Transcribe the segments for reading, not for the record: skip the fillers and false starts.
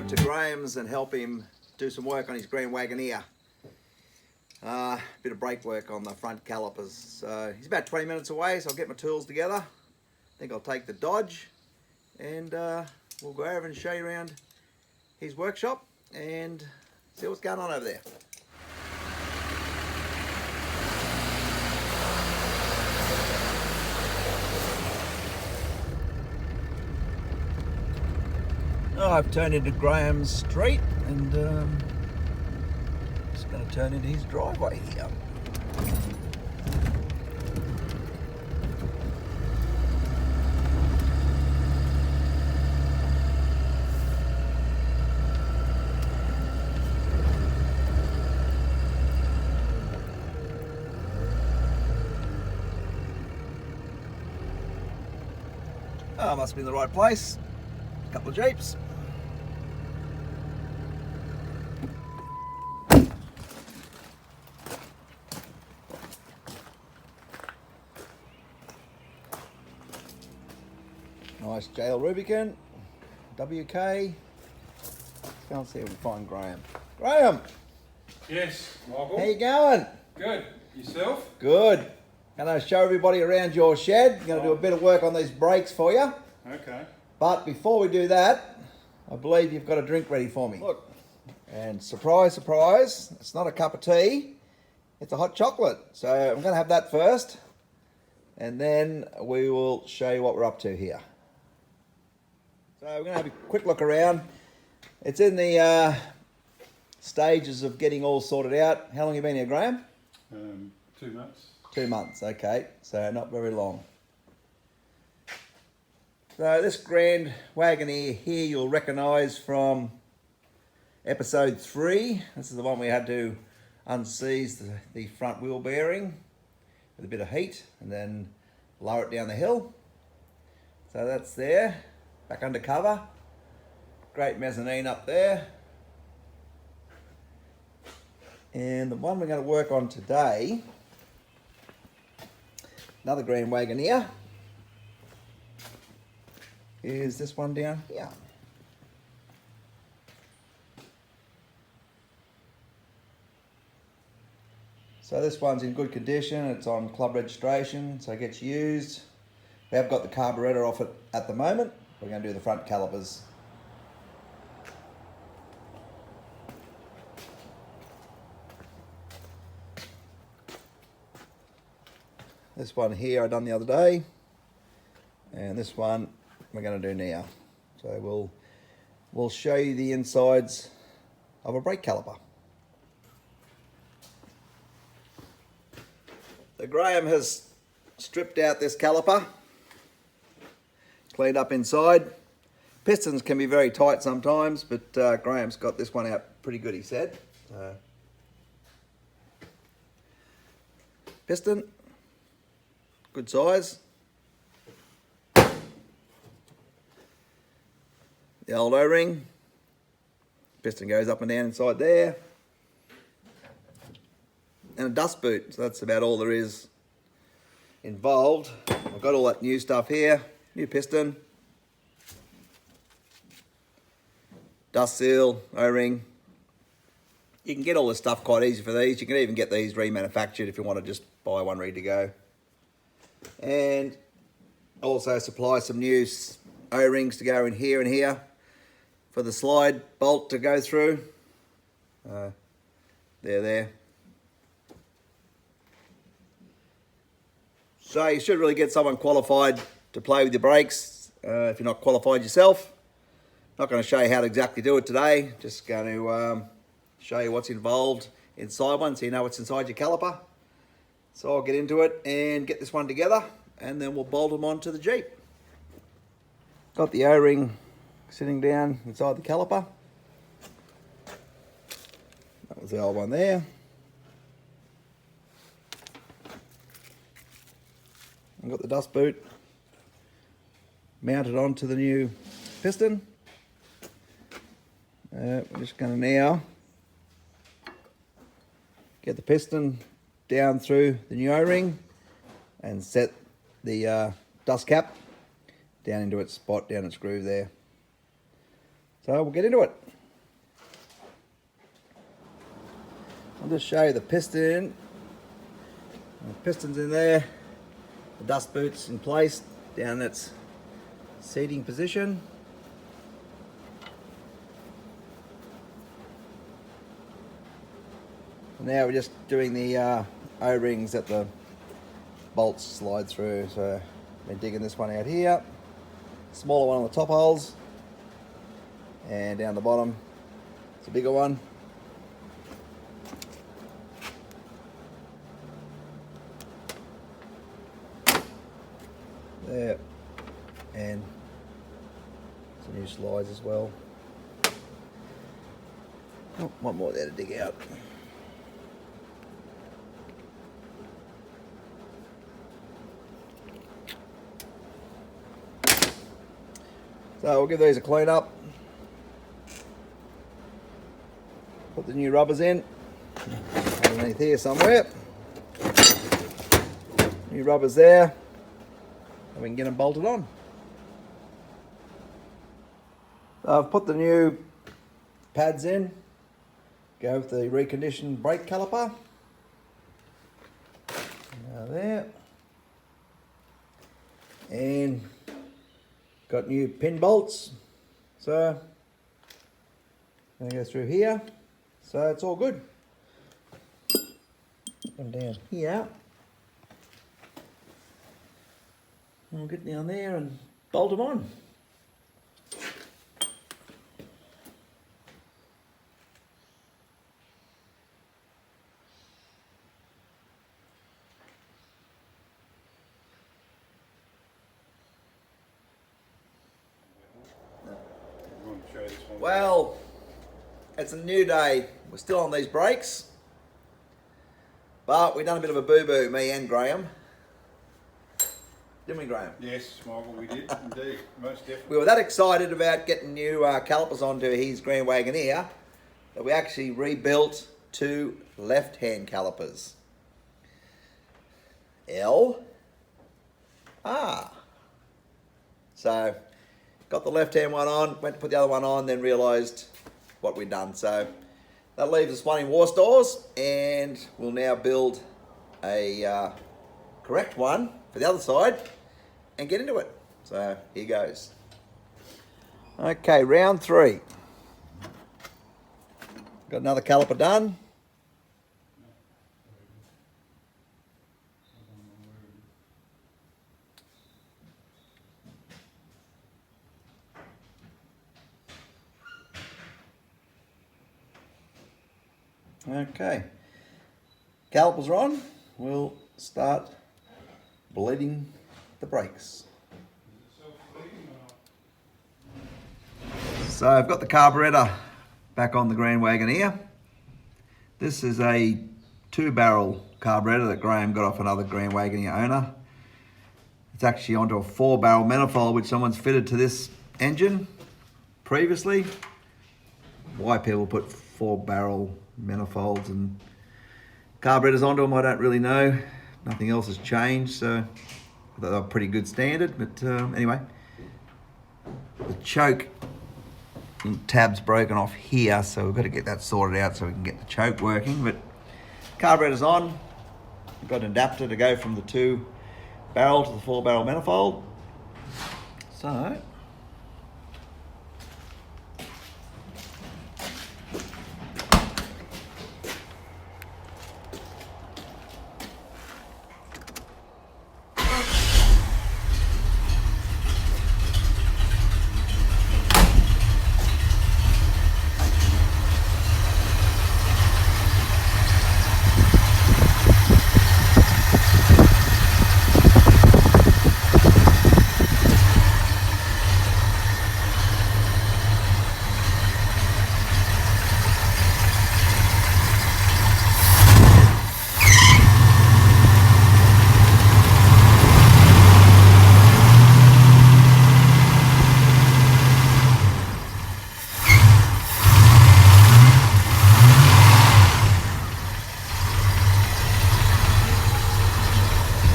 to Graham's and help him do some work on his Grand Wagoneer. Bit of brake work on the front calipers. So he's about 20 minutes away, so I'll get my tools together. I think I'll take the Dodge and we'll go over and show you around his workshop and see what's going on over there. Oh, I've turned into Graham's street and just going to turn into his driveway here. Oh, must be in the right place. A couple of Jeeps. Nice JL Rubicon, WK. Let's go and see if we can find Graham. Graham! Yes, Michael. How you going? Good. Yourself? Good. Going to show everybody around your shed. Going to do a bit of work on these brakes for you. Okay. But before we do that, I believe you've got a drink ready for me. Look. And surprise, surprise, it's not a cup of tea. It's a hot chocolate. So I'm going to have that first. And then we will show you what we're up to here. So we're going to have a quick look around. It's in the stages of getting all sorted out. How long have you been here, Graham? 2 months. 2 months, okay. So not very long. So this Grand Wagoneer here you'll recognise from episode 3. This is the one we had to unseize the front wheel bearing with a bit of heat and then lower it down the hill. So that's there. Back under cover. Great mezzanine up there. And the one we're going to work on today, another Grand Wagoneer, is this one down here. So this one's in good condition. It's on club registration, so it gets used. We have got the carburetor off it at the moment. We're going to do the front calipers. This one here I done the other day, and this one we're going to do now. So we'll show you the insides of a brake caliper. So Graham has stripped out this caliper, cleaned up inside. Pistons can be very tight sometimes, but Graham's got this one out pretty good, he said. Piston, good size. The old O-ring. Piston goes up and down inside there. And a dust boot, so that's about all there is involved. I've got all that new stuff here. New piston. Dust seal, O-ring. You can get all this stuff quite easy for these. You can even get these remanufactured if you want to just buy one ready to go. And also supply some new O-rings to go in here and here for the slide bolt to go through. There. So you should really get someone qualified to play with your brakes if you're not qualified yourself. Not going to show you how to exactly do it today. Just going to show you what's involved inside one so you know what's inside your caliper. So I'll get into it and get this one together and then we'll bolt them onto the Jeep. Got the O-ring sitting down inside the caliper. That was the old one there. I've got the dust boot mounted onto the new piston. We're just going to now get the piston down through the new O-ring and set the dust cap down into its spot, down its groove there. So we'll get into it. I'll just show you the piston. The piston's in there. The dust boot's in place down in its seating position. Now we're just doing the O-rings that the bolts slide through. So we're digging this one out here. Smaller one on the top holes. And down the bottom, it's a bigger one. There. And some new slides as well. Oh, one more there to dig out. So we'll give these a clean up. Put the new rubbers in underneath here somewhere. New rubbers there, and we can get them bolted on. So I've put the new pads in. Go with the reconditioned brake caliper. Now there. And got new pin bolts. So I'm going to go through here. So it's all good. Come down here. And we'll get down there and bolt them on. Well, it's a new day. We're still on these brakes, but we've done a bit of a boo-boo, me and Graham. Didn't we, Graham? Yes, Michael, we did indeed, most definitely. We were that excited about getting new calipers onto his Grand Wagoneer that we actually rebuilt 2 left-hand calipers. L, R. So, got the left-hand one on, went to put the other one on, then realised what we'd done. So that leaves us one in Warstores, and we'll now build a correct one for the other side and get into it. So here goes. Okay, round 3. Got another caliper done. Okay, calipers are on. We'll start bleeding the brakes. So I've got the carburetor back on the Grand Wagoneer. This is a 2-barrel carburetor that Graham got off another Grand Wagoneer owner. It's actually onto a 4-barrel manifold which someone's fitted to this engine previously. Why people put 4-barrel manifolds and carburetors onto them, I don't really know. Nothing else has changed, so I thought they were pretty good standard. But anyway, the choke tab's broken off here, so we've got to get that sorted out so we can get the choke working. But carburetor's on. We've got an adapter to go from the 2-barrel to the 4-barrel manifold. So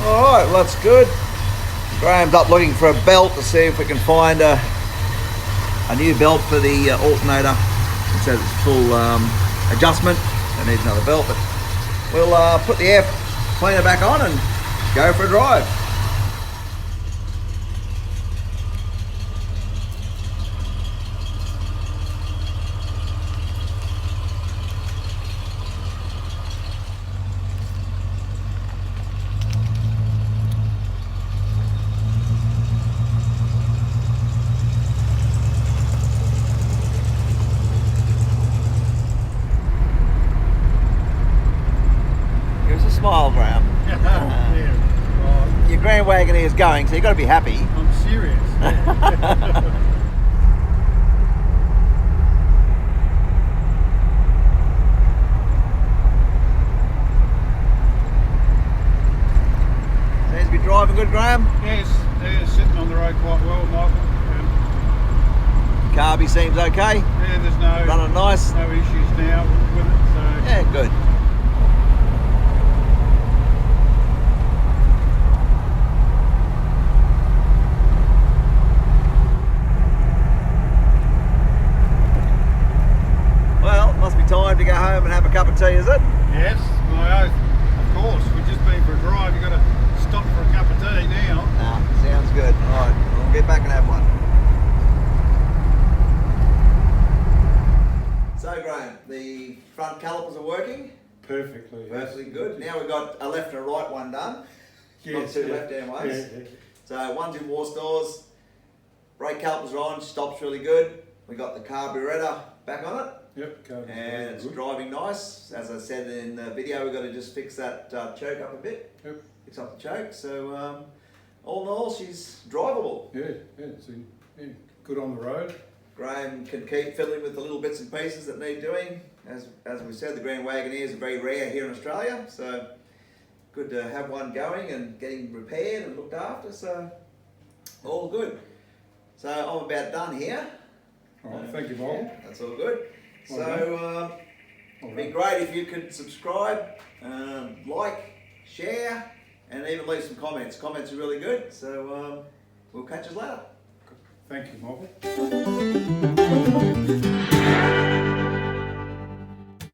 Alright, well that's good. Graham's up looking for a belt to see if we can find a a new belt for the alternator. It says it's full adjustment. It needs another belt, but we'll put the air cleaner back on and go for a drive. Smile, Graham. Your Grand Wagoneer is going, so you've got to be happy. I'm serious. Seems to be driving good, Graham. Yes, they're sitting on the road quite well, Michael. Carby seems okay. Yeah, there's running nice. No issues now with it. So. Yeah, good. Time to go home and have a cup of tea, is it? Yes, my oath. Of course, we've just been for a drive. You've got to stop for a cup of tea now. Nah, sounds good. All right, we'll get back and have one. So, Graham, the front calipers are working? Perfectly. Perfectly good. Now we've got a left and a right one done. Yes, not two left-hand ways. Yeah. So, one's in war stores. Brake calipers are on, stops really good. We got the carburettor back on it. Yep, and it's driving nice. As I said in the video, we've got to just fix that choke up a bit. Yep. Fix up the choke. So all in all, she's drivable. Yeah, good on the road. Graham can keep fiddling with the little bits and pieces that need doing. As we said, the Grand Wagoneers are very rare here in Australia. So good to have one going and getting repaired and looked after. So all good. So I'm about done here. All right, thank you, Bob. Yeah, that's all good. Well So it'd be great if you could subscribe, like, share, and even leave some comments. Comments are really good. So we'll catch us later. Thank you, Michael.